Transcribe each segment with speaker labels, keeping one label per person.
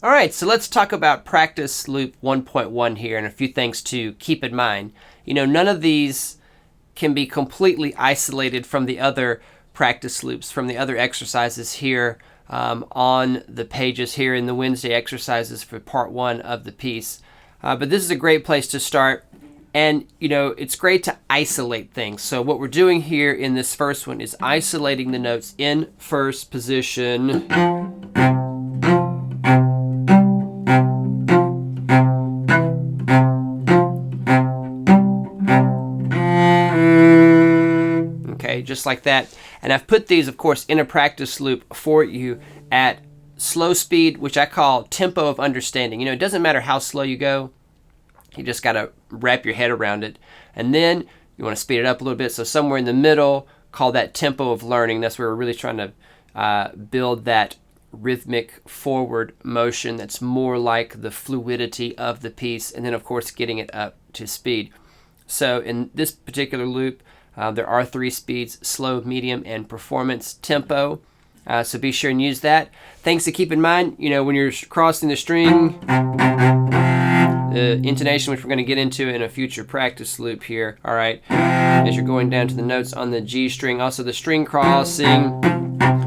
Speaker 1: All right, so let's talk about practice loop 1.1 here and a few things to keep in mind. You know, none of these can be completely isolated from the other practice loops, from the other exercises here on the pages here in the Wednesday exercises for part 1 of the piece. But this is a great place to start. And, you know, it's great to isolate things. So what we're doing here in this first one is isolating the notes in first position. Okay, just like that. And I've put these, of course, in a practice loop for you at slow speed, which I call tempo of understanding. You know, it doesn't matter how slow you go. You just got to wrap your head around it. And then you want to speed it up a little bit. So somewhere in the middle, call that tempo of learning. That's where we're really trying to build that rhythmic forward motion that's more like the fluidity of the piece. And then, of course, getting it up to speed. So in this particular loop, there are 3 speeds: slow, medium, and performance tempo. So be sure and use that. Things to keep in mind, you know, when you're crossing the string, the intonation, which we're going to get into in a future practice loop here, all right, as you're going down to the notes on the G string. Also the string crossing,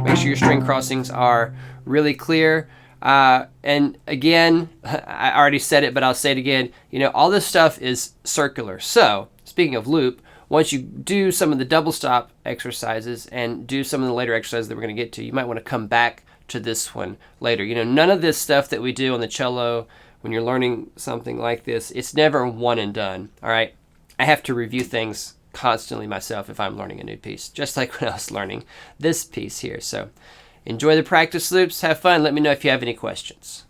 Speaker 1: make sure your string crossings are really clear. And again, I already said it, but I'll say it again, you know, all this stuff is circular. So speaking of loop, once you do some of the double stop exercises and do some of the later exercises that we're going to get to, you might want to come back to this one later. You know, none of this stuff that we do on the cello, when you're learning something like this, it's never one and done, all right? I have to review things constantly myself if I'm learning a new piece, just like when I was learning this piece here. So enjoy the practice loops, have fun. Let me know if you have any questions.